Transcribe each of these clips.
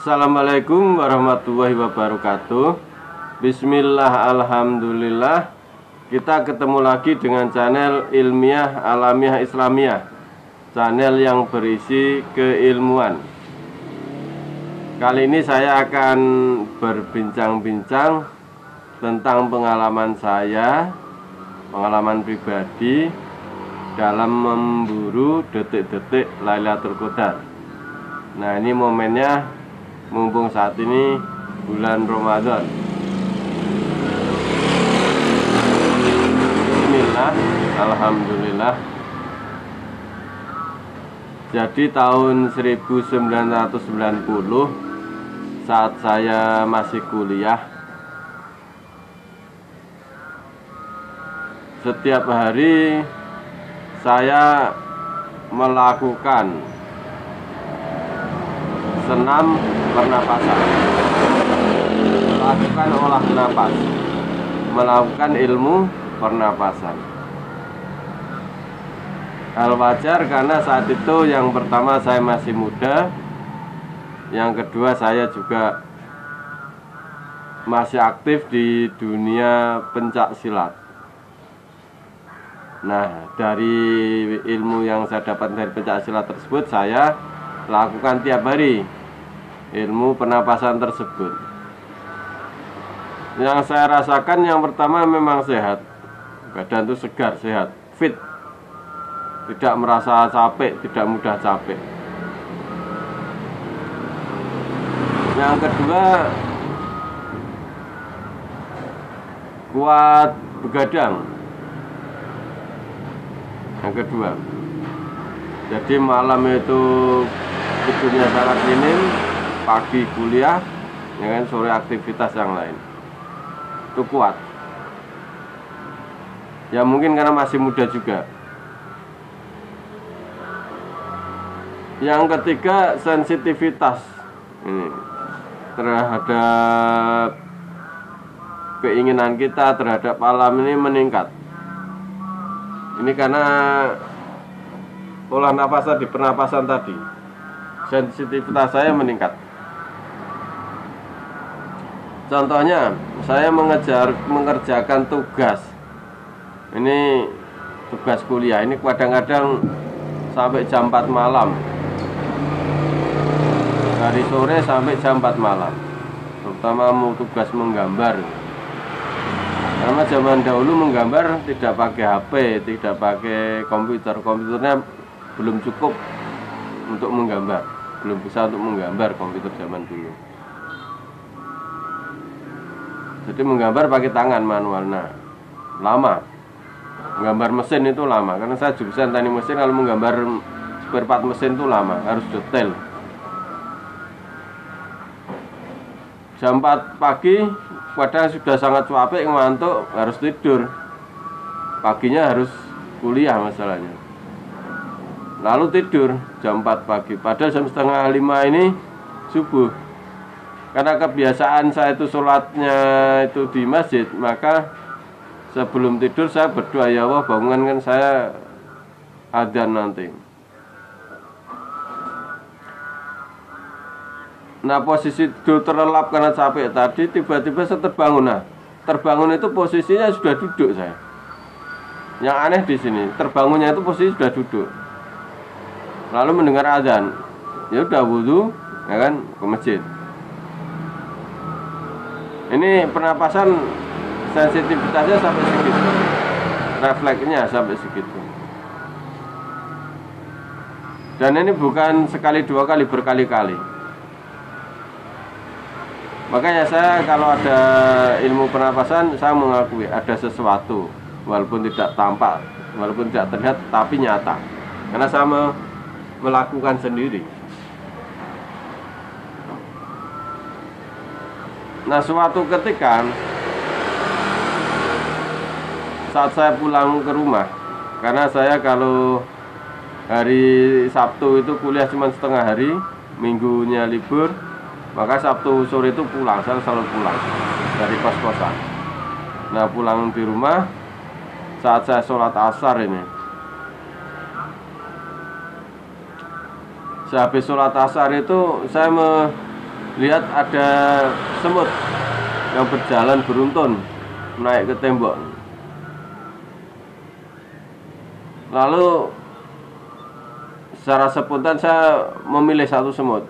Assalamualaikum warahmatullahi wabarakatuh. Bismillah, alhamdulillah. Kita ketemu lagi dengan channel Ilmiah Alamiah Islamiyah, channel yang berisi keilmuan. Kali ini saya akan berbincang-bincang tentang pengalaman saya, pengalaman pribadi dalam memburu detik-detik Lailatul Qadar. Nah, ini momennya mumpung saat ini bulan Ramadan. Bismillah, alhamdulillah. Jadi tahun 1990 saat saya masih kuliah, setiap hari saya melakukan senam pernapasan, melakukan olah napas, melakukan ilmu pernapasan. Hal wajar karena saat itu yang pertama saya masih muda, yang kedua saya juga masih aktif di dunia pencak silat. Nah, dari ilmu yang saya dapat dari pencak silat tersebut, saya lakukan tiap hari ilmu pernapasan tersebut. Yang saya rasakan yang pertama memang sehat, badan itu segar, sehat, fit, tidak merasa capek, tidak mudah capek. Yang kedua, kuat begadang. Yang kedua, jadi malam itu tidurnya sangat minim, pagi kuliah, ya kan, sore aktivitas yang lain. Itu kuat. Ya mungkin karena masih muda juga. Yang ketiga, sensitivitas ini terhadap keinginan kita terhadap alam ini meningkat. Ini karena olah napasan di pernapasan tadi, sensitivitas saya meningkat. Contohnya, saya mengerjakan tugas. Ini tugas kuliah, ini kadang-kadang sampai jam 4 malam. Dari sore sampai jam 4 malam. Terutama mau tugas menggambar. Karena zaman dahulu menggambar tidak pakai HP, tidak pakai komputer. Komputernya belum cukup untuk menggambar, belum bisa untuk menggambar komputer zaman dulu. Jadi menggambar pakai tangan manual. Nah, lama. Menggambar mesin itu lama, karena saya jurusan teknik mesin. Kalau menggambar spare part mesin itu lama, harus detail. Jam 4 pagi padahal sudah sangat capek, ngantuk, harus tidur. Paginya harus kuliah masalahnya. Lalu tidur jam 4 pagi, padahal jam setengah 5 ini subuh. Karena kebiasaan saya itu sholatnya itu di masjid, maka sebelum tidur saya berdoa, ya Allah bangunkan saya adzan nanti. Nah, posisi tidur terlelap karena capek tadi, tiba-tiba saya terbangun. Nah, terbangun itu posisinya sudah duduk saya. Yang aneh di sini, terbangunnya itu posisi sudah duduk. Lalu mendengar azan, ya udah wudu, ya kan, ke masjid. Ini pernapasan sensitivitasnya sampai segitu, refleksnya sampai segitu. Dan ini bukan sekali dua kali, berkali-kali. Makanya saya kalau ada ilmu pernapasan, saya mengakui ada sesuatu, walaupun tidak tampak, walaupun tidak terlihat, tapi nyata. Karena saya melakukan sendiri. Nah, suatu ketika saat saya pulang ke rumah, karena saya kalau hari Sabtu itu kuliah cuma setengah hari, minggunya libur, maka Sabtu sore itu pulang, saya selalu pulang dari kos-kosan. Nah, pulang di rumah saat saya sholat asar ini, Sehabis sholat asar itu saya lihat ada semut yang berjalan beruntun naik ke tembok. Lalu secara spontan saya memilih satu semut.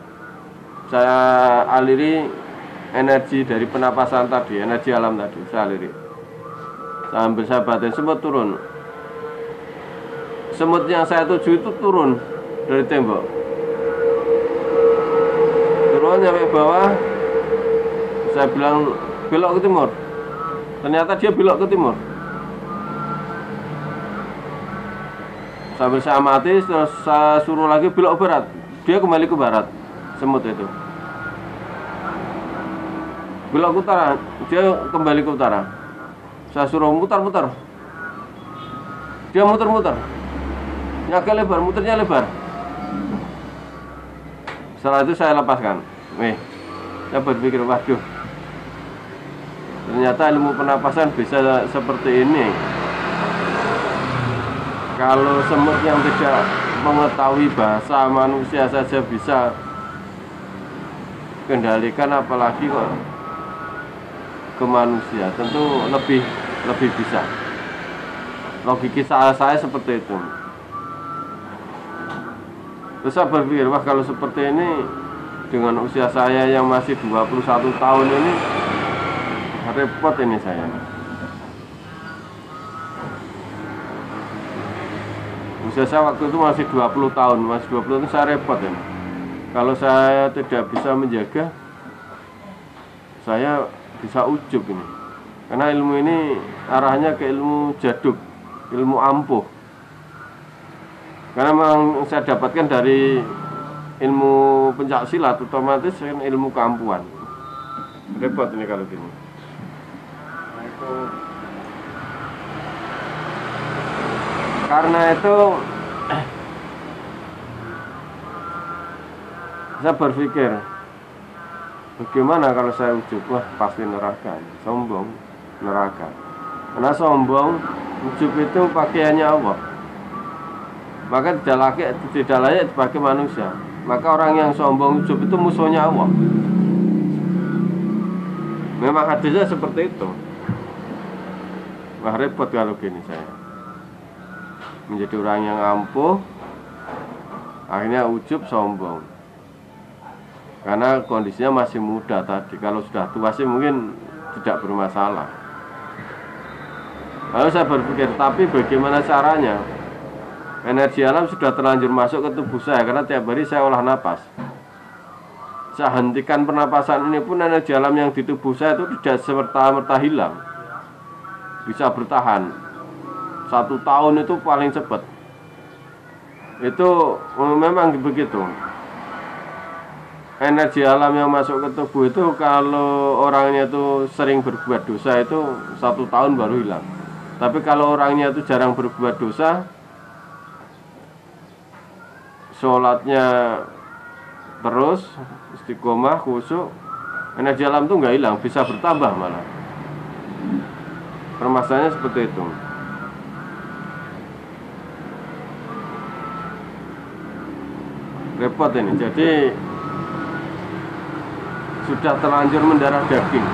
Saya aliri energi dari penapasan tadi, energi alam tadi, saya aliri. Saya ambil, saya batin, semut turun. Semut yang saya tuju itu turun dari tembok. Turun sampai bawah. Saya bilang belok ke timur. Ternyata dia belok ke timur. Sambil saya amati, terus saya suruh lagi belok ke barat. Dia kembali ke barat, semut itu. Belok ke utara, dia kembali ke utara. Saya suruh mutar-mutar. Dia muter-muter. Agak lebar, muternya lebar. Setelah itu saya lepaskan. Saya berpikir, waduh, ternyata ilmu penapasan bisa seperti ini. Kalau semut yang tidak mengetahui bahasa manusia saja bisa kendalikan, apalagi kok ke manusia, tentu lebih bisa. Logika saya seperti itu. Terus saya berpikir, wah, kalau seperti ini dengan usia saya yang masih 21 tahun ini, repot ini saya. Usia saya waktu itu masih 20 tahun, masih 20 tahun, saya repot ini. Kalau saya tidak bisa menjaga, saya bisa ujub ini. Karena ilmu ini arahnya ke ilmu jaduk, ilmu ampuh. Karena memang saya dapatkan dari ilmu pencak silat, otomatis kan ilmu keampuhan. Repot ini kalau gini. Karena itu saya berpikir, bagaimana kalau saya ujub? Wah, pasti neraka, sombong, neraka. Karena sombong, ujub itu pakaiannya Allah. Maka tidak layak sebagai manusia. Maka orang yang sombong, ujub itu musuhnya Allah. Memang hadisnya seperti itu. Wah, repot kalau gini saya. Menjadi orang yang ampuh, akhirnya ujub, sombong. Karena kondisinya masih muda tadi. Kalau sudah tua sih mungkin tidak bermasalah. Lalu saya berpikir, tapi bagaimana caranya? Energi alam sudah terlanjur masuk ke tubuh saya, karena tiap hari saya olah napas. Saya hentikan pernapasan ini pun, energi alam yang di tubuh saya itu tidak semerta-merta hilang. Bisa bertahan 1 tahun itu paling cepat. Itu memang begitu. Energi alam yang masuk ke tubuh itu, kalau orangnya itu sering berbuat dosa, itu 1 tahun baru hilang. Tapi kalau orangnya itu jarang berbuat dosa, sholatnya terus, istiqomah, khusyuk, energi alam itu nggak hilang, bisa bertambah malah. Permasalahannya seperti itu. Repot ini. Jadi sudah terlanjur mendarah daging.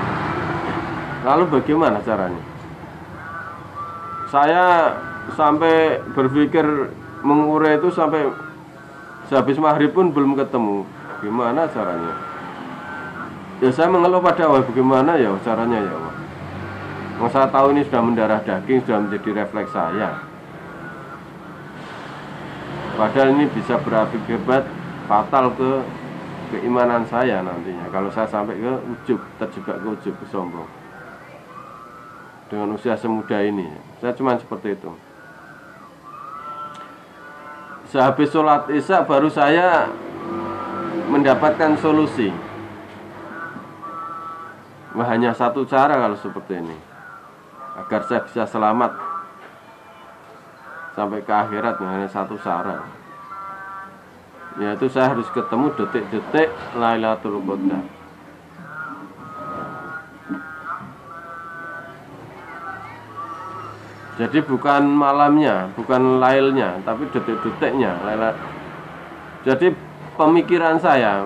Lalu bagaimana caranya? Saya sampai berpikir mengurai itu sampai sehabis maghrib pun belum ketemu. Gimana caranya? Ya saya mengeluh pada Allah, bagaimana ya caranya ya Allah. Saya tahu ini sudah mendarah daging, sudah menjadi refleks saya. Padahal ini bisa berakibat fatal ke keimanan saya nantinya. Kalau saya sampai ke ujub, terjebak ke ujub, ke sombong. Dengan usia semuda ini, saya cuma seperti itu. Sehabis sholat isya baru saya mendapatkan solusi. Hanya satu cara kalau seperti ini, agar saya bisa selamat sampai ke akhirat, hanya satu cara, yaitu saya harus ketemu detik-detik Lailatul Qadar. Jadi bukan malamnya, bukan lailnya, tapi detik-detiknya. Jadi pemikiran saya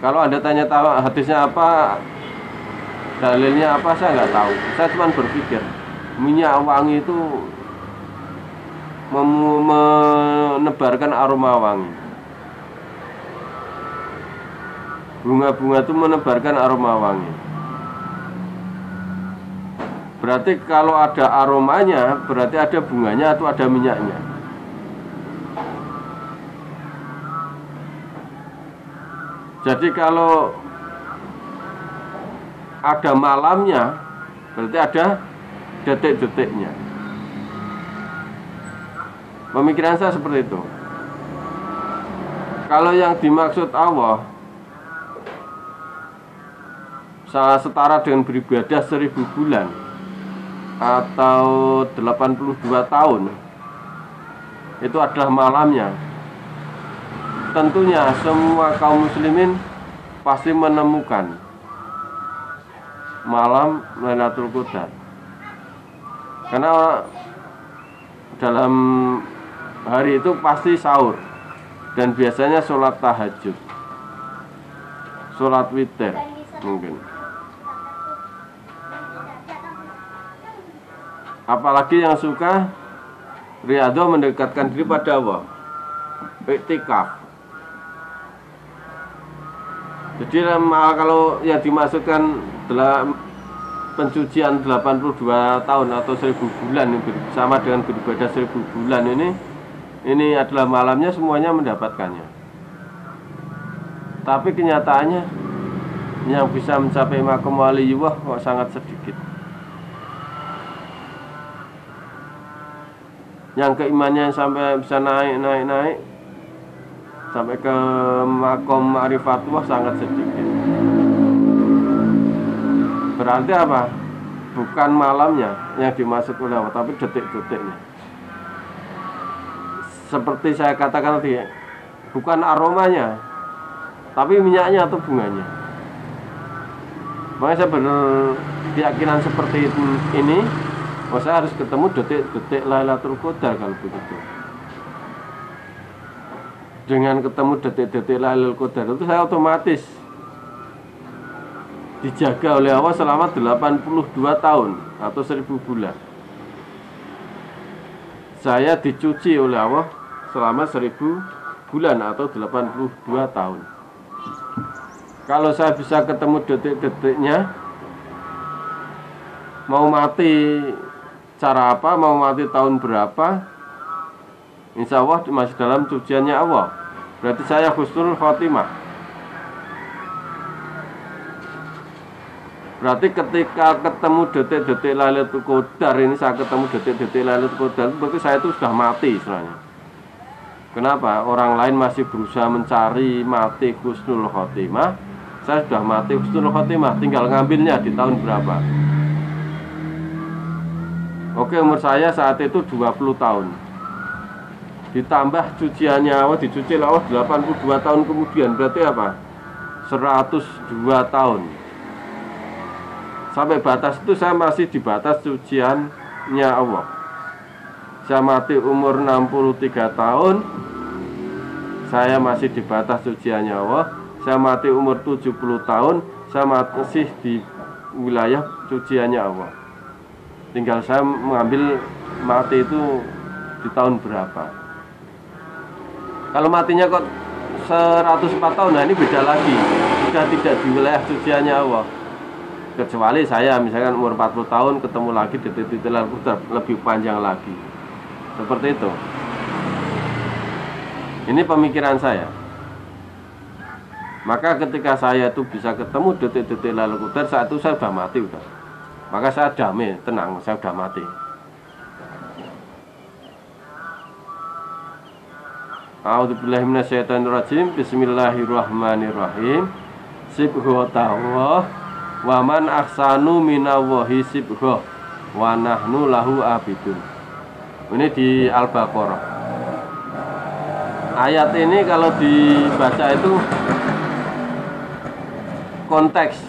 Kalau Anda tanya tahu hadisnya apa, dalilnya apa, saya nggak tahu. Saya cuma berpikir minyak wangi itu menebarkan aroma wangi. Bunga-bunga itu menebarkan aroma wangi. Berarti kalau ada aromanya, berarti ada bunganya atau ada minyaknya. Jadi kalau ada malamnya, berarti ada detik-detiknya. Pemikiran saya seperti itu. Kalau yang dimaksud Allah setara dengan beribadah 1000 bulan atau 82 tahun, itu adalah malamnya. Tentunya semua kaum muslimin pasti menemukan malam Lailatul Qadar. Karena dalam hari itu pasti sahur dan biasanya sholat tahajud, sholat witir mungkin. Apalagi yang suka riyadhah, mendekatkan diri pada Allah, iktikaf. Jadi kalau yang dimaksudkan pencucian 82 tahun atau 1000 bulan sama dengan beribadah 1000 bulan ini adalah malamnya semuanya mendapatkannya. Tapi kenyataannya yang bisa mencapai maqam waliyullah kok sangat sedikit. Yang keimannya sampai bisa naik sampai ke maqam ma'rifatullah sangat sedikit. Berarti apa? Bukan malamnya yang dimaksud oleh Allah, tapi detik-detiknya. Seperti saya katakan tadi, bukan aromanya, tapi minyaknya atau bunganya. Makanya saya berkeyakinan seperti ini. Saya harus ketemu detik-detik Lailatul Qadar kalau begitu. Dengan ketemu detik-detik Lailatul Qadar itu saya otomatis dijaga oleh Allah selama 82 tahun atau 1000 bulan. Saya dicuci oleh Allah selama 1000 bulan atau 82 tahun. Kalau saya bisa ketemu detik-detiknya, mau mati cara apa, mau mati tahun berapa, insya Allah masih dalam cuciannya Allah. Berarti saya husnul khotimah. Berarti ketika ketemu detik-detik Lailatul Qadar ini, saya ketemu detik-detik Lailatul Qadar, berarti saya itu sudah mati sebenarnya. Kenapa? Orang lain masih berusaha mencari mati husnul khotimah, saya sudah mati husnul khotimah, tinggal ngambilnya di tahun berapa. Oke, umur saya saat itu 20 tahun. Ditambah cuciannya Allah, dicuci Allah 82 tahun kemudian, berarti apa? 102 tahun. Sampai batas itu saya masih di batas cuciannya Allah. Saya mati umur 63 tahun, saya masih di batas cuciannya Allah. Saya mati umur 70 tahun, saya masih di wilayah cuciannya Allah. Tinggal saya mengambil mati itu di tahun berapa. Kalau matinya kok 104 tahun, nah ini beda lagi. Sudah tidak di wilayah cuciannya Allah. Kecuali saya misalkan umur 40 tahun ketemu lagi detik-detik lebih panjang lagi. Seperti itu. Ini pemikiran saya. Maka ketika saya itu bisa ketemu detik-detik Lailatul Qadar, saat itu saya sudah mati udah. Maka saya damai, tenang, saya sudah mati. A'udzubillahi minasyaitonirrajim. Bismillahirrahmanirrahim. Sibghatullah wa man ahsanu minallahi sibghah wa nahnu lahu abidun. Ini di Al-Baqarah. Ayat ini kalau dibaca itu konteks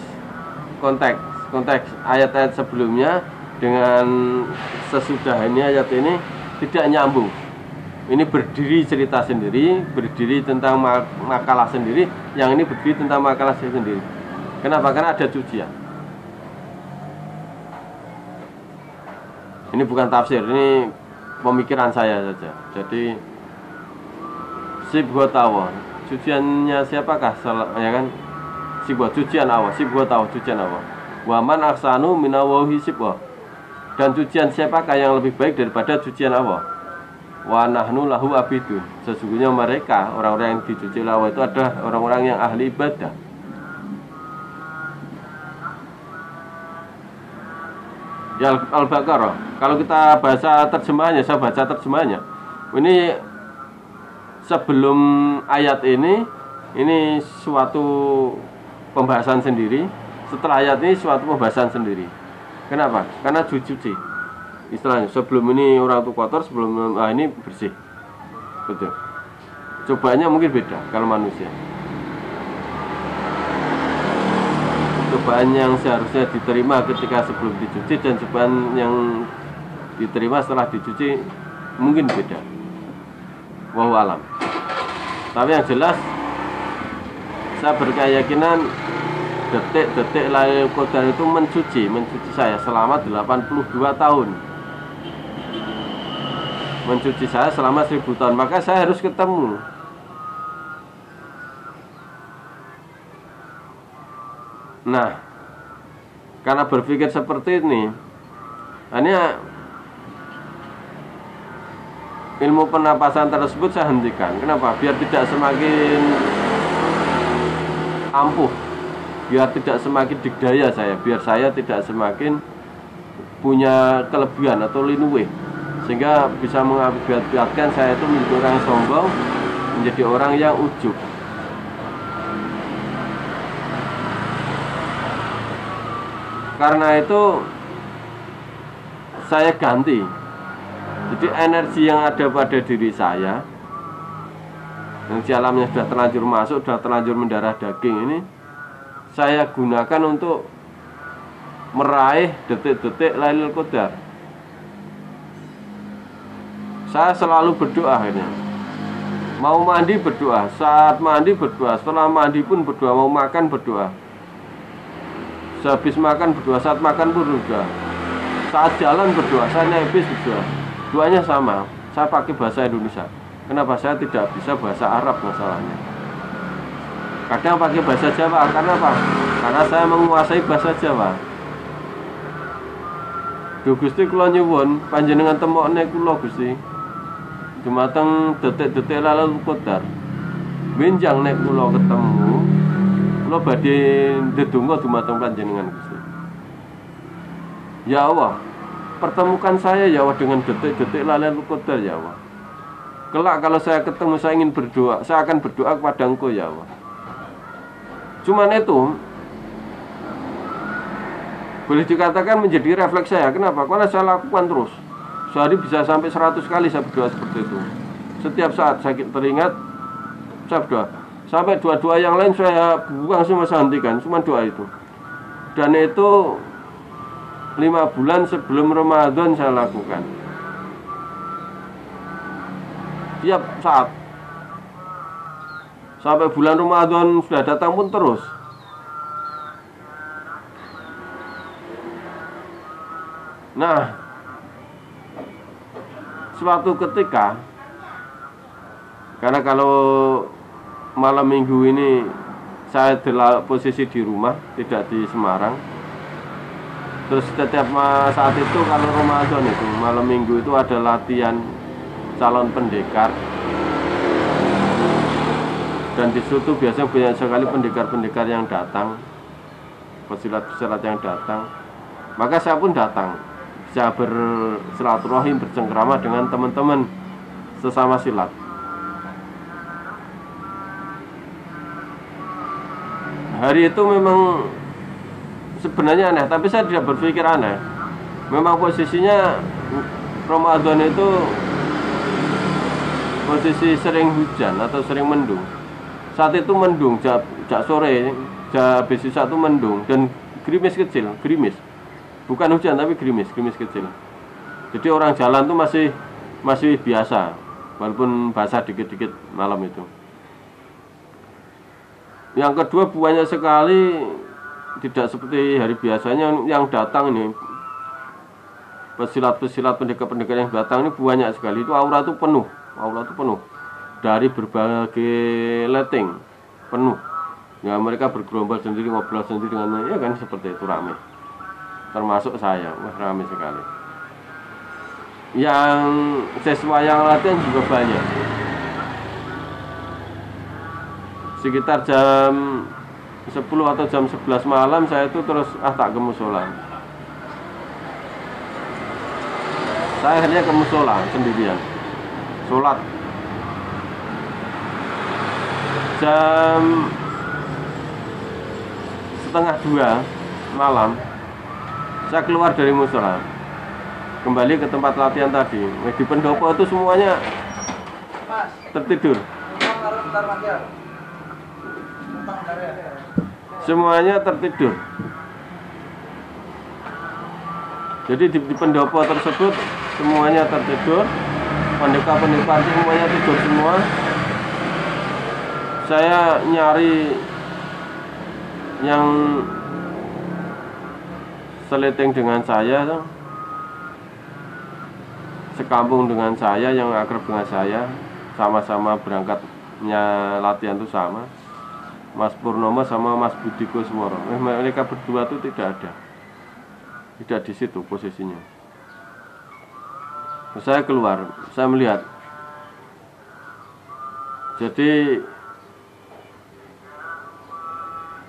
ayat-ayat sebelumnya dengan sesudah ini ayat ini tidak nyambung. Ini berdiri cerita sendiri, berdiri tentang makalah sendiri. Yang ini berdiri tentang makalah sendiri. Kenapa? Karena ada cucian. Ini bukan tafsir, ini pemikiran saya saja. Jadi Sibghat Allah, cuciannya siapakah? Ya kan? Sibghat, cucian Allah, Sibghat Allah, cucian Allah. Waman aksanu minawahi sibghat. Dan cucian siapakah yang lebih baik daripada cucian Allah? Wa nahnu lahu abidun. Sesungguhnya mereka, orang-orang yang dicuci Allah itu adalah orang-orang yang ahli ibadah. Ya Al-Baqarah. Kalau kita baca terjemahannya, saya baca terjemahannya. Ini sebelum ayat ini suatu pembahasan sendiri. Setelah ayat ini suatu pembahasan sendiri. Kenapa? Karena cuci. Istilahnya sebelum ini orang itu kotor, sebelum ini bersih. Betul. Cobaannya mungkin beda kalau manusia. Cobaan yang seharusnya diterima ketika sebelum dicuci dan cobaan yang diterima setelah dicuci mungkin beda. Wallahu alam. Tapi yang jelas saya berkeyakinan detik-detik Lailatul Qadar itu mencuci saya selama 82 tahun. Mencuci saya selama 1000 tahun, maka saya harus ketemu. Nah, karena berpikir seperti ini, hanya ilmu pernapasan tersebut saya hentikan. Kenapa? Biar tidak semakin ampuh, biar tidak semakin digdaya saya, biar saya tidak semakin punya kelebihan atau linuwe, sehingga bisa mengakibatkan saya itu menjadi orang sombong, menjadi orang yang ujub. Karena itu saya ganti. Jadi energi yang ada pada diri saya, energi alamnya sudah terlanjur masuk, sudah terlanjur mendarah daging ini, saya gunakan untuk meraih detik-detik Lailatul Qadar. Saya selalu berdoa ini. Mau mandi berdoa, saat mandi berdoa, setelah mandi pun berdoa, mau makan berdoa. Sehabis makan berdoa, saat makan pun berdoa. Saat jalan berdoa, saat naik bis berdoa. Doanya sama, saya pakai bahasa Indonesia. Kenapa saya tidak bisa bahasa Arab masalahnya? Kadang pakai bahasa Jawa, karena apa? Karena saya menguasai bahasa Jawa. Duh Gusti kula nyuwun panjenengan temokne kula Gusti. Dumateng detik-detik Lailatul Qadar. Benjang nek kula ketemu, kula badhe ndedonga dumateng panjenengan Gusti. Ya Allah, pertemukan saya ya Allah dengan detik-detik Lailatul Qadar ya Allah. Kelak kalau saya ketemu saya ingin berdoa, saya akan berdoa kepada Engkau ya Allah. Cuman itu boleh dikatakan menjadi refleks saya. Kenapa? Karena saya lakukan terus. Sehari bisa sampai 100 kali saya berdoa seperti itu. Setiap saat saya teringat, saya berdoa. Sampai doa-doa yang lain saya buang semua, saya hentikan. Cuma doa itu. Dan itu 5 bulan sebelum Ramadan saya lakukan. Tiap saat. Sampai bulan Ramadan sudah datang pun terus. Nah, suatu ketika, karena kalau malam minggu ini saya posisi di rumah, tidak di Semarang. Terus setiap saat itu kalau Ramadan itu, malam minggu itu ada latihan calon pendekar. Dan di situ biasanya banyak sekali pendekar-pendekar yang datang, pesilat-pesilat yang datang. Maka saya pun datang, bisa bersilaturahim, bercengkrama dengan teman-teman sesama silat. Hari itu memang sebenarnya aneh, tapi saya tidak berpikir aneh. Memang posisinya Ramadan itu posisi sering hujan atau sering mendung. Saat itu mendung, jak sore, habis satu mendung dan gerimis kecil, gerimis. Bukan hujan tapi gerimis kecil. Jadi orang jalan tuh masih biasa, walaupun basah dikit-dikit malam itu. Yang kedua, banyak sekali, tidak seperti hari biasanya yang datang ini, pesilat-pesilat, pendekar-pendekar yang datang ini banyak sekali. Itu aura itu penuh, dari berbagai letting penuh. Ya mereka bergerombol sendiri, ngobrol sendiri dengan, ya kan seperti itu, ramai. Termasuk saya, wah ramai sekali. Yang siswa yang latihan juga banyak. Sekitar jam 10 atau jam 11 malam saya itu terus tak ke musola. Saya akhirnya ke musola sendirian, sholat. Jam 1:30 malam saya keluar dari musola, kembali ke tempat latihan tadi. Di pendopo itu semuanya tertidur. Semuanya tertidur. Jadi di pendopo tersebut semuanya tertidur. Pendekar-pendekar semuanya tidur semua. Saya nyari yang seleting dengan saya, sekampung dengan saya, yang akrab dengan saya, sama-sama berangkatnya latihan itu sama. Mas Purnomo sama Mas Budiko Semoro. Mereka berdua itu tidak ada, tidak di situ posisinya. Saya keluar, saya melihat. Jadi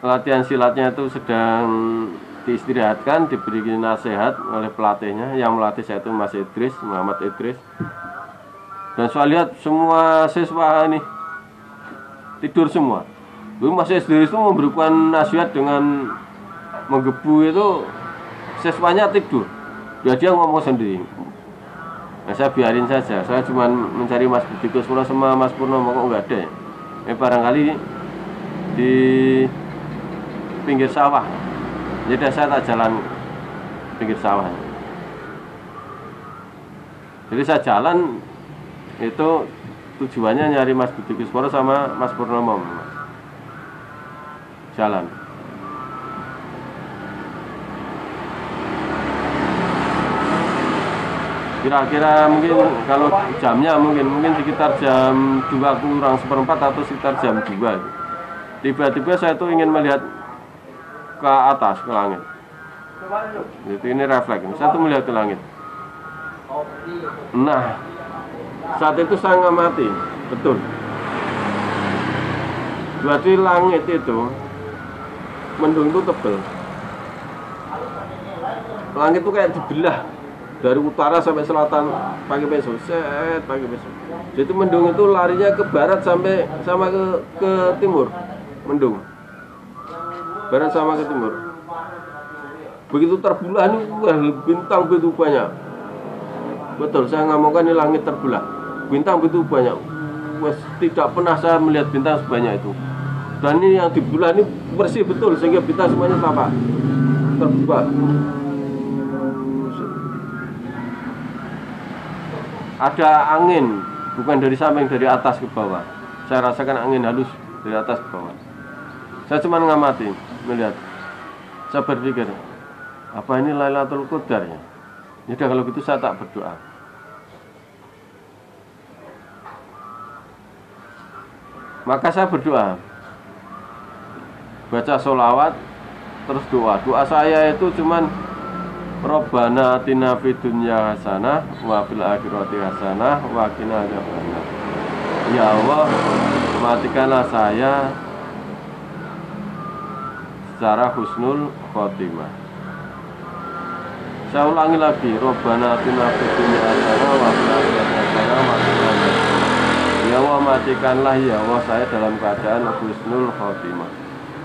latihan silatnya itu sedang diistirahatkan, diberi nasihat oleh pelatihnya. Yang melatih saya itu Mas Idris, Muhammad Idris. Dan saya lihat semua siswa ini tidur semua. Mas Idris itu memberikan nasihat dengan menggebu itu, siswanya tidur. Dia ngomong sendiri. Nah, saya biarin saja. Saya cuma mencari Mas Budiko Semoro sama Mas Purnomo, kok nggak ada ya? Barangkali di pinggir sawah. Jadi saya tak jalan pinggir sawah. Jadi saya jalan itu tujuannya nyari Mas Budiko Semoro sama Mas Purnomo. Jalan. Kira-kira mungkin kalau jamnya mungkin sekitar jam 2 kurang seperempat atau sekitar jam 2. Tiba-tiba saya tuh ingin melihat ke atas, ke langit. Jadi ini refleks. Saya tuh melihat ke langit. Nah, saat itu saya ngamati, betul. Berarti langit itu, mendung itu tebal. Langit itu kayak dibelah dari utara sampai selatan pagi besok, pagi besok. Jadi mendung itu larinya ke barat sampai sama ke timur, mendung. Barat sama ke timur. Begitu terbelah nih, wah bintang begitu banyak. Betul, saya ngomongkan ini langit terbelah. Bintang begitu banyak. Wah, tidak pernah saya melihat bintang sebanyak itu. Dan ini yang dibelah ini bersih betul, sehingga bintang semuanya tampak terbuka. Ada angin, bukan dari samping, dari atas ke bawah. Saya rasakan angin halus dari atas ke bawah. Saya cuma ngamati, melihat. Saya berpikir, apa ini Lailatul Qadar ya? Yaudah kalau gitu saya tak berdoa. Maka saya berdoa, baca sholawat, terus doa. Doa saya itu cuman Robbana atina fid dunya hasanah wa fil akhirati hasanah wa qina adzabannar. Ya Allah, matikanlah saya secara husnul khotimah. Saya ulangi lagi, Robbana atina fid dunya hasanah wa fil akhirati hasanah wa qina adzabannar. Ya Allah, matikanlah ya Allah saya dalam keadaan husnul khotimah.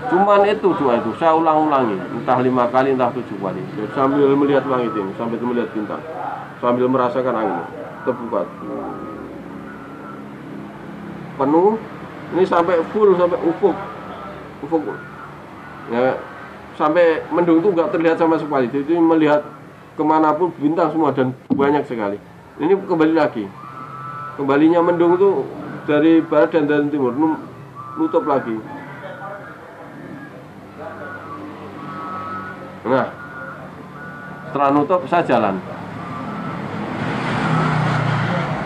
Cuman itu doa itu saya ulang-ulangi, entah 5 kali, entah 7 kali. Jadi sambil melihat langit ini, sambil melihat bintang, sambil merasakan angin terbuka penuh. Ini sampai full, sampai ufuk, ya, sampai mendung itu nggak terlihat sama sekali. Jadi melihat kemanapun bintang semua dan banyak sekali. Ini kembali lagi Kembalinya mendung itu dari barat dan dari timur, nutup lagi. Nah, setelah nutup saya jalan.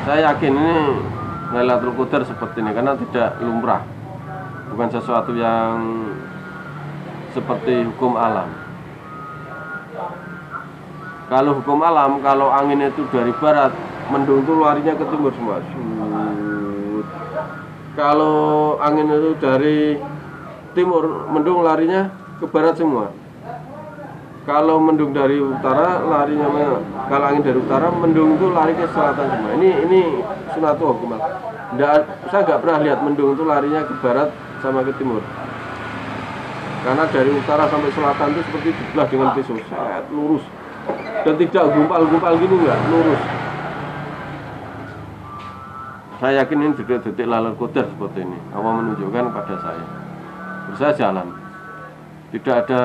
Saya yakin ini Lailatul Qadar seperti ini karena tidak lumrah, bukan sesuatu yang seperti hukum alam. Kalau hukum alam, kalau angin itu dari barat, mendung itu larinya ke timur semua. Kalau angin itu dari timur, mendung larinya ke barat semua. Kalau mendung dari utara, larinya mana? Kalau angin dari utara, mendung itu lari ke selatan semua. Ini sunatullah hukum. Saya nggak pernah lihat mendung itu larinya ke barat sama ke timur. Karena dari utara sampai selatan itu seperti dibelah dengan pisau, sangat lurus. Dan tidak gumpal-gumpal gini, enggak, lurus. Saya yakin ini detik-detik Lailatul Qadar seperti ini. Allah menunjukkan kepada saya. Terus saya jalan. Tidak ada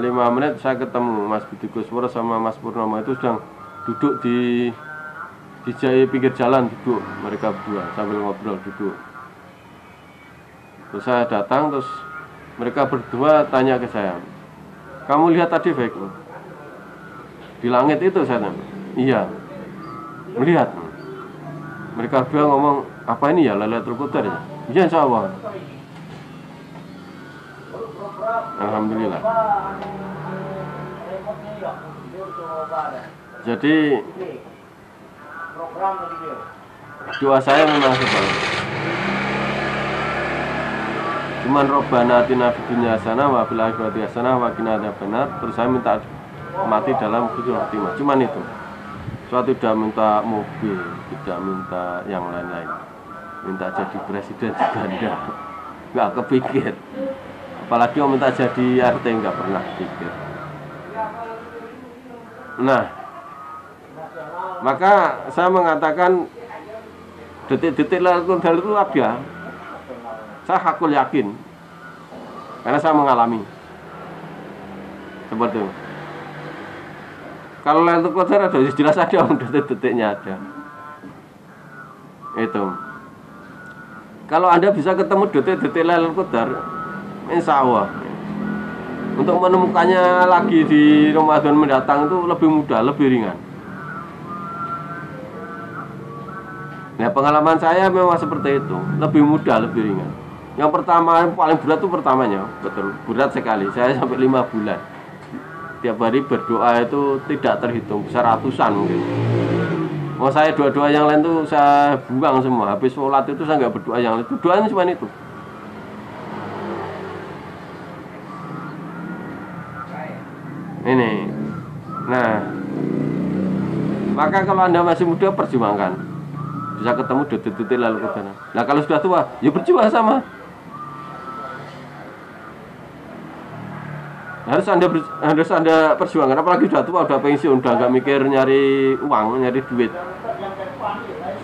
5 menit saya ketemu Mas Budi Kusworo sama Mas Purnomo itu sedang duduk di pinggir jalan, duduk mereka berdua sambil ngobrol duduk. Terus saya datang, terus mereka berdua tanya ke saya, kamu lihat tadi Fek? Di langit itu saya tanya. Iya, melihat. Mereka berdua ngomong, apa ini ya Lailatul Qadar ya? Iya insya Allah. Alhamdulillah. Jadi doa saya memang seperti cuman Robbana atina fid dunya hasanah wa fil akhirati hasanah wa qina adzabannar. Terus saya minta mati dalam husnul khotimah. Cuman itu. Saya tidak minta mobil, tidak minta yang lain-lain. Minta jadi presiden juga enggak kepikir. Apalagi mau minta jadi RT nggak pernah pikir. Nah, maka saya mengatakan detik-detik Lailatul Qadar itu ada. Saya hakul yakin karena saya mengalami seperti itu. Kalau Lailatul Qadar ada jelas ada, detik-detiknya ada. Itu. Kalau Anda bisa ketemu detik-detik Lailatul Qadar, insya Allah untuk menemukannya lagi di Ramadan mendatang itu lebih mudah, lebih ringan. Nah, pengalaman saya memang seperti itu, lebih mudah, lebih ringan. Yang pertama, yang paling berat itu pertamanya, betul, berat sekali. Saya sampai 5 bulan tiap hari berdoa itu tidak terhitung, bisa ratusan mungkin. Mau saya doa-doa yang lain tuh saya buang semua. Habis sholat itu saya nggak berdoa yang lain, itu doanya cuma itu. Ini. Nah, maka kalau Anda masih muda perjuangkan. Bisa ketemu detik-detik Lailatul Qadar. Nah, kalau sudah tua, ya berjuang sama. Harus Anda perjuangkan. Apalagi sudah tua, sudah pensiun, sudah nggak mikir nyari uang, nyari duit,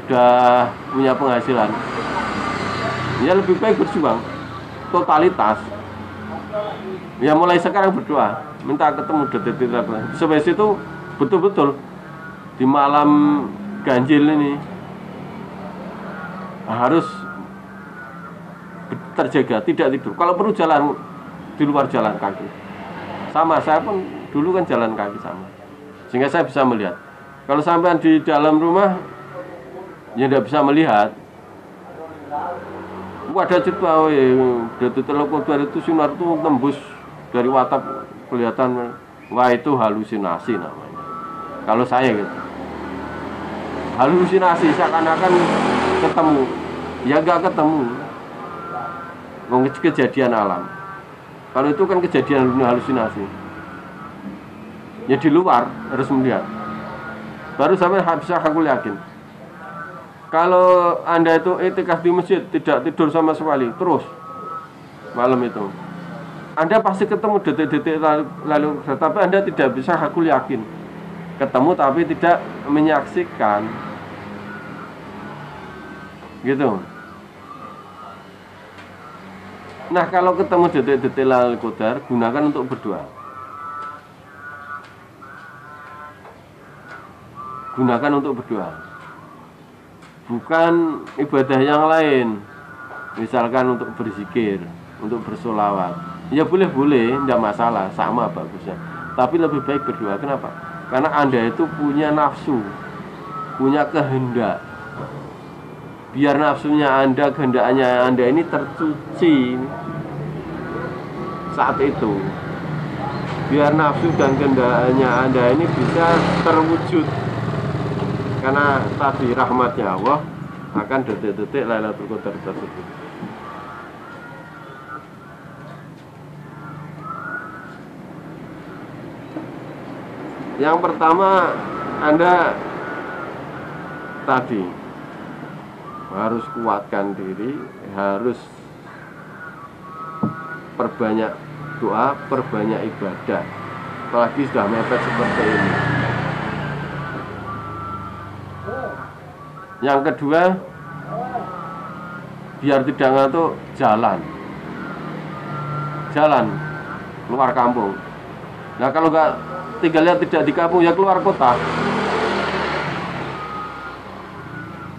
sudah punya penghasilan. Ya lebih baik berjuang. Totalitas. Ya mulai sekarang berdoa, minta ketemu detik-detik Lailatul Qadar. Sampai situ betul-betul di malam ganjil ini harus terjaga, tidak tidur. Kalau perlu jalan di luar jalan kaki. Sama, saya pun dulu kan jalan kaki sama. Sehingga saya bisa melihat. Kalau sampai di dalam rumah, ya tidak bisa melihat. Ada cerita, Lailatul Qadar itu sinar itu tembus dari watap kelihatan. Wah, itu halusinasi namanya. Kalau saya gitu. Halusinasi seakan-akan ketemu. Ya enggak ketemu. Kejadian alam. Kalau itu kan kejadian halusinasi. Ya di luar harus melihat. Baru sampai bisa aku yakin. Kalau Anda itu i'tikaf di masjid, tidak tidur sama sekali, terus malam itu, Anda pasti ketemu detik-detik lalu, tapi Anda tidak bisa aku yakin. Ketemu tapi tidak menyaksikan. Gitu. Nah, kalau ketemu detik-detik Lailatul Qadar, gunakan untuk berdoa. Gunakan untuk berdoa. bukan ibadah yang lain. Misalkan untuk berzikir, untuk bersolawat, ya boleh-boleh, tidak masalah, sama bagusnya. Tapi lebih baik berdoa. Kenapa? Karena Anda itu punya nafsu, punya kehendak. Biar nafsunya Anda, kehendaknya Anda ini tercuci saat itu. Biar nafsu dan kehendaknya Anda ini bisa terwujud. Karena tadi rahmatnya Allah akan detik-detik Lailatul Qadar tersebut. Yang pertama, Anda tadi harus kuatkan diri, harus perbanyak doa, perbanyak ibadah. Apalagi sudah mepet seperti ini. Yang kedua, biar tidak ngantuk, jalan keluar kampung. Nah kalau nggak tinggalnya tidak di kampung, ya keluar kota.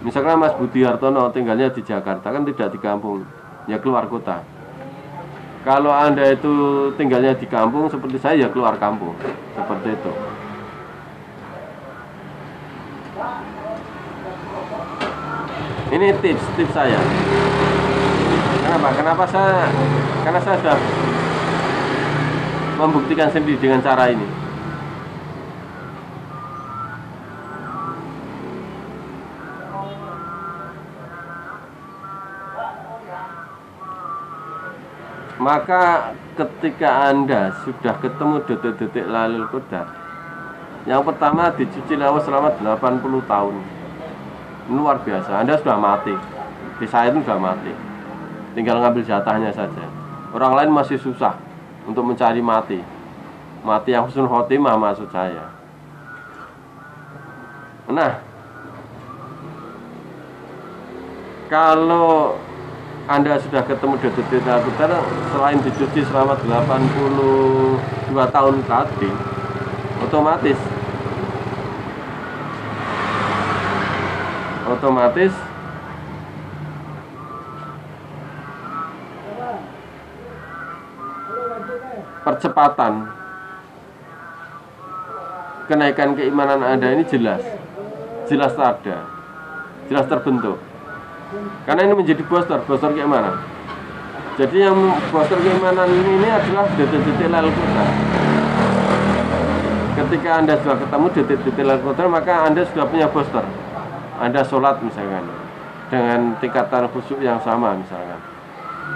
Misalkan Mas Budi Hartono tinggalnya di Jakarta, kan tidak di kampung, ya keluar kota. Kalau Anda itu tinggalnya di kampung seperti saya, ya keluar kampung. Seperti itu. Ini tips saya. Kenapa saya? Karena saya sudah membuktikan sendiri dengan cara ini. Maka ketika Anda sudah ketemu detik-detik Lailatul Qadar, yang pertama dicuci Allah selama 80 tahun. Luar biasa, Anda sudah mati. Di saya itu sudah mati. Tinggal ngambil jatahnya saja. Orang lain masih susah untuk mencari mati. Mati yang husnul khotimah maksud saya. Nah, kalau Anda sudah ketemu detik-detik Lailatul Qadar, selain dicuci selama 82 tahun tadi, otomatis percepatan kenaikan keimanan Anda ini jelas ada, jelas terbentuk. Karena ini menjadi booster keimanan. Jadi yang booster keimanan ini adalah detik-detik Lailatul Qadar. Ketika Anda sudah ketemu detik-detik Lailatul Qadar, maka Anda sudah punya booster. Anda sholat misalkan dengan tingkatan khusyuk yang sama misalkan.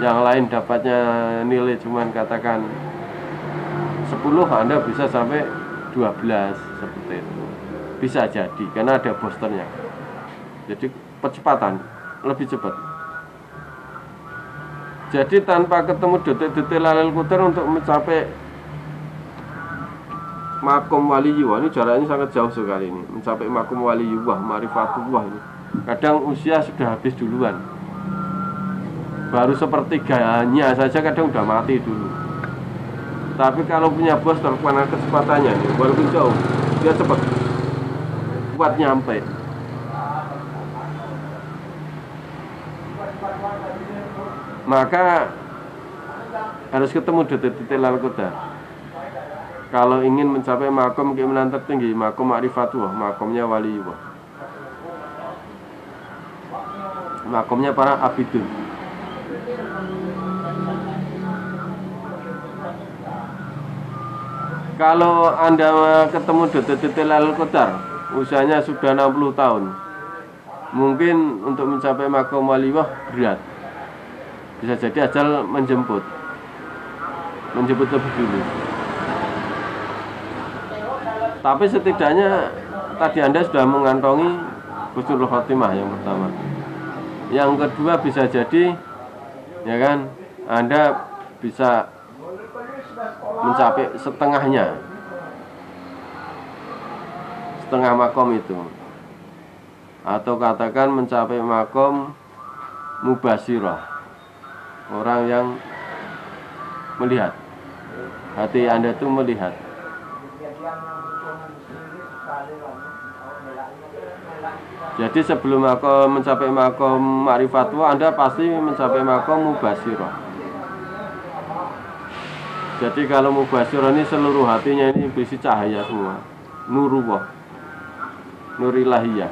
Yang lain dapatnya nilai cuman katakan 10, Anda bisa sampai 12 seperti itu. Bisa jadi karena ada boosternya. Jadi percepatan lebih cepat. Jadi tanpa ketemu detik-detik Lailatul Qadar untuk mencapai makom waliyullah, ini jaraknya sangat jauh sekali ini. Mencapai makom waliyullah, ma'rifatullah ini. Kadang usia sudah habis duluan. Baru sepertiganya saja kadang udah mati dulu. Tapi kalau punya bos terkuat kesempatannya nih, walaupun jauh, dia cepat kuat nyampe. Maka harus ketemu detik-detik Lailatul Qadar. Kalau ingin mencapai makom keimanan tertinggi, makom ma'rifatullah, makomnya waliyullah, makomnya para abidun. Kalau Anda ketemu detik-detik Lailatul Qadar, usianya sudah 60 tahun, mungkin untuk mencapai makom waliyullah berat. Bisa jadi ajal menjemput lebih dulu. Tapi setidaknya tadi Anda sudah mengantongi husnul khotimah yang pertama. Yang kedua bisa jadi, ya kan, Anda bisa mencapai setengah makom itu, atau katakan mencapai makom mubasirah, orang yang melihat, hati Anda itu melihat. Jadi sebelum makom mencapai makom ma'rifatullah, Anda pasti mencapai makom mubasirah. Jadi kalau mubasirah ini seluruh hatinya ini berisi cahaya semua, nurullah, nur ilahiyah.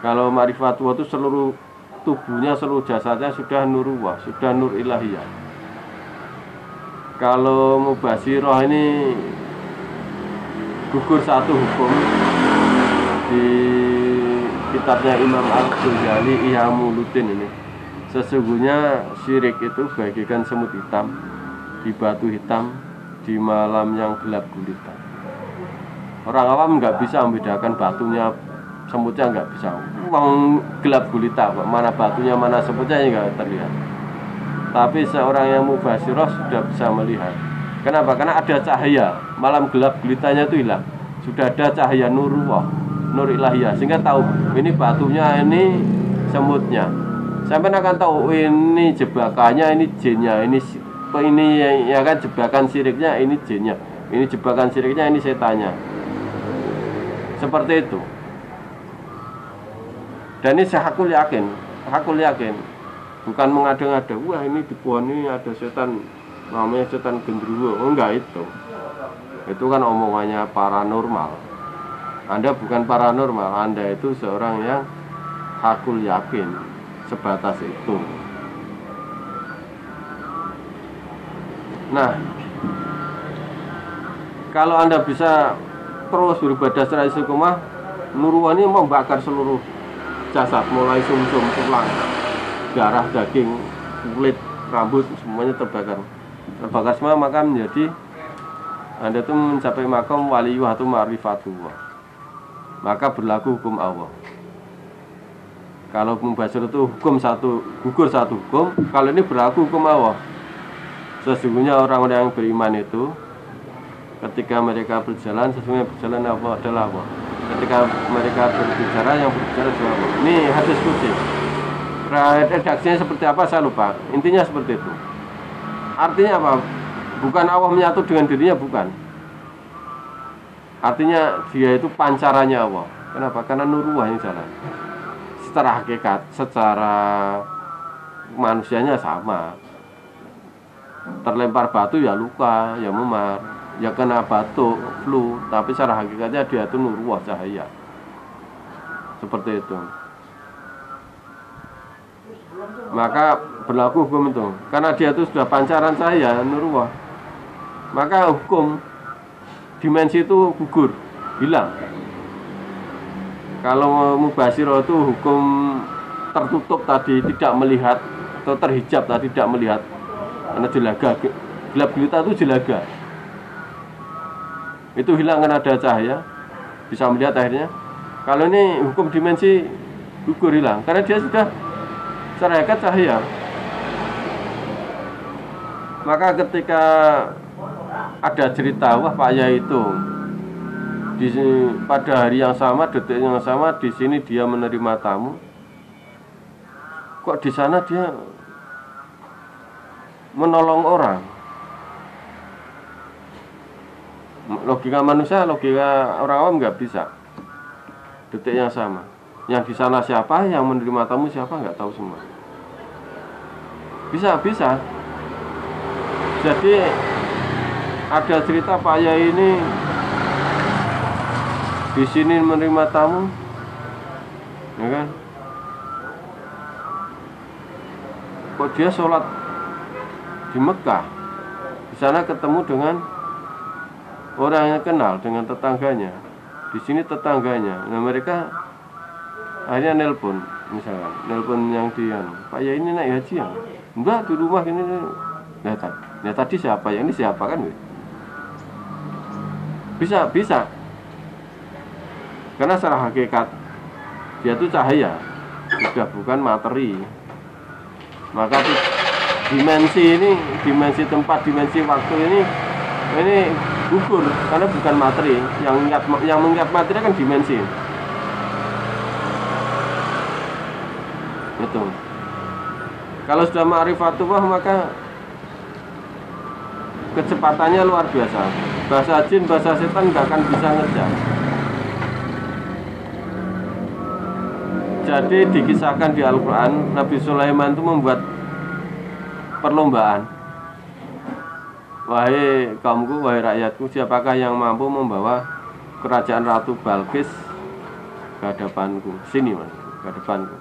Kalau ma'rifatullah itu seluruh tubuhnya, seluruh jasadnya sudah nurullah, sudah nur ilahiyah. Kalau mubasirah ini gugur satu hukum di kitabnya Imam Al-Ghazali Ihya Ulumuddin ini. Sesungguhnya syirik itu bagaikan semut hitam di batu hitam di malam yang gelap gulita. Orang awam nggak bisa membedakan batunya semutnya, nggak bisa. Uang gelap gulita kok, mana batunya mana semutnya nggak terlihat. Tapi seorang yang mubasirah sudah bisa melihat. Kenapa? Karena ada cahaya. Malam gelap gulitanya itu hilang. Sudah ada cahaya nurullah, nur ilahiyah, sehingga tahu ini batunya, ini semutnya. Sampai akan tahu ini jebakannya, ini jinnya, ini ya kan jebakan siriknya, ini jinnya, ini jebakan siriknya, ini setannya. Seperti itu. Dan ini hakul yakin, bukan mengada-ngada. Wah, ini di pohon ini ada setan, namanya setan gendruwo. Oh, enggak itu. Itu kan omongannya paranormal. Anda bukan paranormal, Anda itu seorang yang hakul yakin, sebatas itu. Nah, kalau Anda bisa terus beribadah secara istiqomah, nurullah ini membakar seluruh jasad, mulai sumsum, tulang, darah, daging, kulit, rambut, semuanya terbakar. Terbakar semua, maka menjadi Anda itu mencapai makom waliyuh atau ma'rifatullah. Maka berlaku hukum Allah. Kalau mubasir itu hukum satu, gugur satu hukum. Kalau ini berlaku hukum Allah. Sesungguhnya orang-orang yang beriman itu, ketika mereka berjalan, sesungguhnya berjalan Allah adalah Allah. Ketika mereka berbicara, yang berbicara adalah Allah. Ini hadis qudsi. Redaksinya seperti apa saya lupa. Intinya seperti itu. Artinya apa? Bukan Allah menyatu dengan dirinya, bukan. Artinya dia itu pancarannya Allah. Kenapa? Karena nurullah yang jalan. Secara hakikat, secara manusianya sama. Terlempar batu ya luka, ya memar, ya kena batuk, flu. Tapi secara hakikatnya dia itu nurullah, cahaya. Seperti itu. Maka berlaku hukum itu. Karena dia itu sudah pancaran cahaya, nurullah. Maka hukum dimensi itu gugur, hilang. Kalau mubasirah itu hukum tertutup tadi, tidak melihat, atau terhijab tadi, tidak melihat, karena jelaga, gelap gulita itu jelaga. Itu hilang karena ada cahaya, bisa melihat akhirnya. Kalau ini hukum dimensi gugur, hilang, karena dia sudah secara hakikat cahaya. Maka ketika ada cerita, wah Pak Yai itu di sini, pada hari yang sama, detik yang sama, di sini dia menerima tamu. Kok di sana dia menolong orang? Logika manusia, logika orang awam nggak bisa. Detik yang sama. Yang di sana siapa, yang menerima tamu siapa, nggak tahu semua. Bisa. Jadi ada cerita Pak Yai ini di sini menerima tamu, ya kan? Kok dia sholat di Mekah, di sana ketemu dengan orang yang kenal, dengan tetangganya. Di sini tetangganya. Nah mereka akhirnya nelpon, misalkan nelpon yang dia, Pak Yai ini naik haji ya? Enggak, di rumah ini. Nah tadi siapa? Yang ini siapa kan? Bisa. Karena secara hakikat dia itu cahaya, sudah bukan materi. Maka dimensi ini, dimensi tempat, dimensi waktu ini gugur karena bukan materi. Yang mengikat materi kan dimensi. Itu. Kalau sudah ma'rifatullah maka kecepatannya luar biasa. Bahasa jin, bahasa setan nggak akan bisa ngejar. Jadi dikisahkan di Al-Quran, Nabi Sulaiman itu membuat perlombaan. Wahai kaumku, wahai rakyatku, siapakah yang mampu membawa kerajaan Ratu Balkis ke hadapanku? Sini mas, ke hadapanku.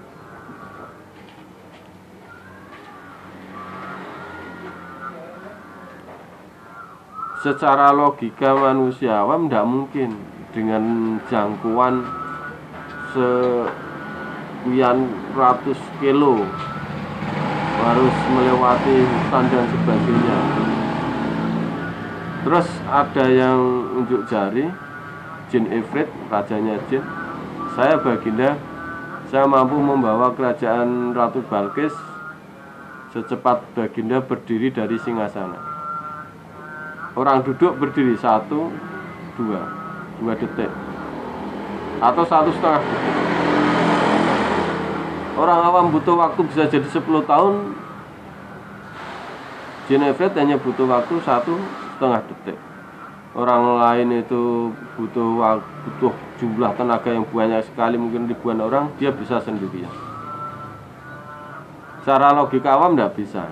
Secara logika manusia awam tidak mungkin dengan jangkauan sekian ratus kilo harus melewati hutan dan sebagainya. Terus ada yang unjuk jari, Jin Ifrit, rajanya jin, saya Baginda, saya mampu membawa kerajaan Ratu Balkis secepat Baginda berdiri dari singgasana. Orang duduk berdiri 1, 2 detik atau 1,5 detik. Orang awam butuh waktu bisa jadi 10 tahun. Jin Ifrit hanya butuh waktu 1,5 detik. Orang lain itu butuh jumlah tenaga yang banyak sekali, mungkin ribuan orang, dia bisa sendirian. Secara logika awam tidak bisa.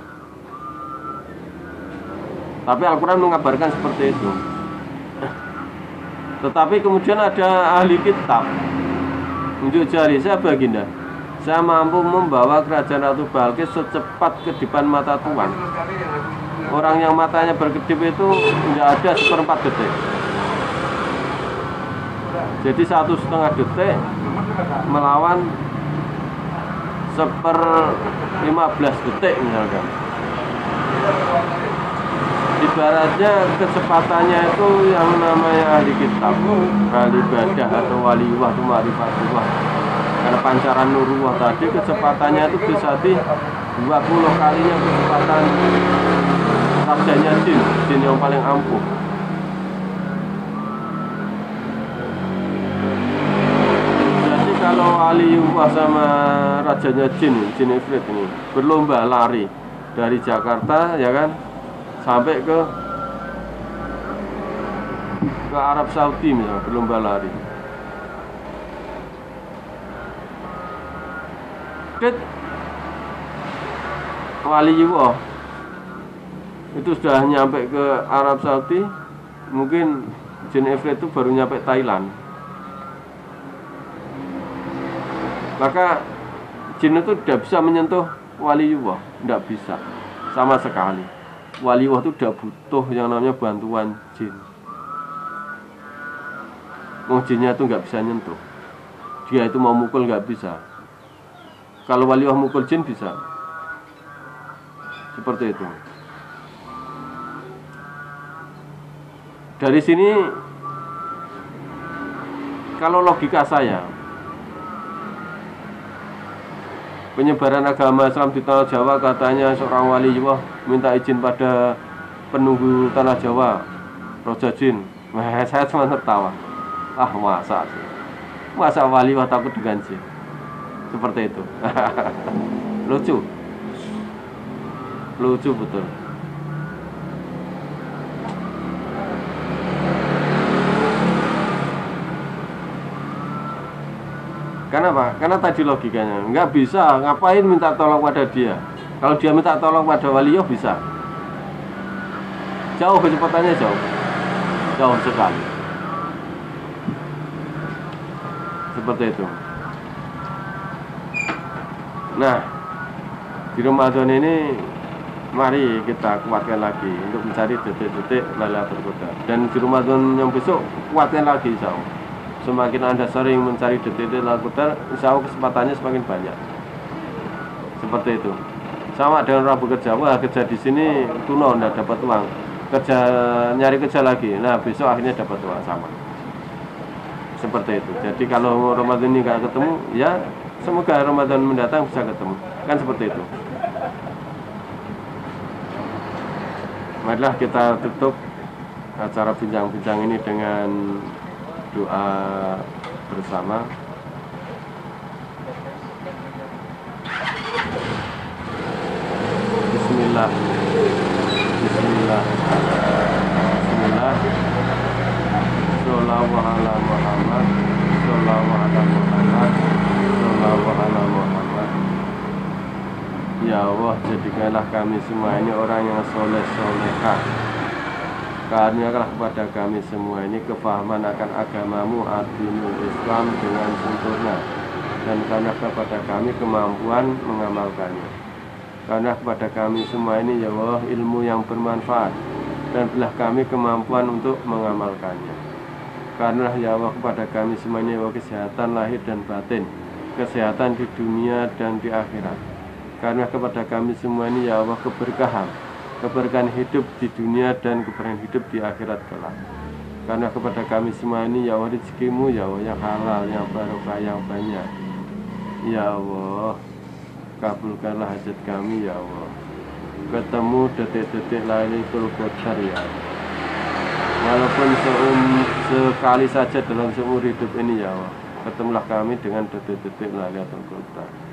Tapi Al-Quran mengabarkan seperti itu. Tetapi kemudian ada ahli kitab unjuk jari, saya Baginda, saya mampu membawa kerajaan Ratu Balkis secepat kedipan mata Tuhan. Orang yang matanya berkedip itu tidak ada 1/4 detik. Jadi 1,5 detik melawan 1/15 detik misalkan. Ibaratnya kecepatannya itu yang namanya ahli kitab, ahli ibadah atau waliullah itu ma'rifatullah. Karena pancaran nurullah tadi kecepatannya itu bisa di 20 kalinya kecepatan rajanya jin yang paling ampuh. Jadi kalau waliullah sama rajanya jin Ifrit ini berlomba lari dari Jakarta, ya kan, sampai ke Arab Saudi misalnya, berlomba lari. Waliullah itu sudah nyampe ke Arab Saudi, mungkin Jin Ifrit itu baru nyampe Thailand. Maka jin itu tidak bisa menyentuh waliullah, tidak bisa sama sekali. Waliullah itu tidak butuh yang namanya bantuan jin. Jinnya itu nggak bisa nyentuh. Dia itu mau mukul nggak bisa. Kalau waliullah mukul jin bisa. Seperti itu. Dari sini, kalau logika saya, penyebaran agama Islam di tanah Jawa, katanya seorang waliullah minta izin pada penunggu tanah Jawa, Raja Jin. Saya cuma tertawa. Masa waliullah takut dengan jin? Seperti itu. Lucu betul. Kenapa? Karena tadi logikanya nggak bisa, ngapain minta tolong pada dia. Kalau dia minta tolong pada waliullah bisa. Jauh kecepatannya, jauh sekali. Seperti itu. Nah, di Ramadan ini mari kita kuatkan lagi untuk mencari detik-detik Lailatul Qadar. Dan di Ramadan yang besok kuatkan lagi, insya Allah. Semakin Anda sering mencari detik-detik Lailatul Qadar, insya Allah kesempatannya semakin banyak. Seperti itu. Sama dengan orang bekerja, kerja di sini tuno, tidak dapat uang. Nyari kerja lagi, nah besok akhirnya dapat uang, sama. Seperti itu. Jadi kalau Ramadan ini nggak ketemu, ya semoga Ramadan mendatang bisa ketemu. Kan seperti itu. Marilah kita tutup acara bincang-bincang ini dengan doa bersama. Bismillah. Shollallahu ala Muhammad. Shollallahu ala Muhammad. Shollallahu ala jadikanlah kami semua ini orang yang soleh-solehah. Karuniakanlah kepada kami semua ini kefahaman akan agamamu, dinul Islam dengan sempurna, dan karuniakanlah kepada kami kemampuan mengamalkannya. Karuniakanlah kepada kami semua ini ya Allah ilmu yang bermanfaat, dan berilah kami kemampuan untuk mengamalkannya. Karuniakanlah ya Allah kepada kami semua ini ya Allah kesehatan lahir dan batin, kesehatan di dunia dan di akhirat. Karuniakanlah kepada kami semua ini ya Allah keberkahan hidup di dunia dan keberkahan hidup di akhirat kelak. Karena kepada kami semua ini ya Allah rezekimu ya Allah yang halal, yang barokah, yang banyak. Ya Allah, kabulkanlah hajat kami ya Allah. Ketemu detik-detik Lailatul Qadar ya Allah. Walaupun sekali saja dalam seumur hidup ini ya Allah, ketemulah kami dengan detik-detik Lailatul Qadar.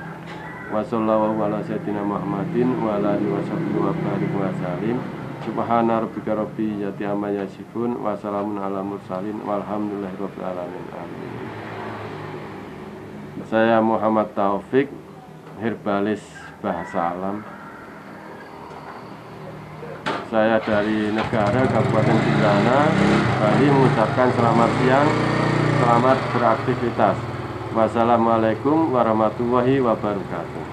Wassallallahu ala sayyidina Muhammadin wa ala alihi washabbihi wa barik wa salim. Subhana rabbika rabbil izzati amma yasifun wa salamun ala mursalin walhamdulillahi rabbil alamin. Amin. Saya Muhammad Taufik, herbalis bahasa alam. Saya dari negara Kabupaten Bintana, Bali, mengucapkan selamat siang, selamat beraktivitas. Wassalamualaikum warahmatullahi wabarakatuh.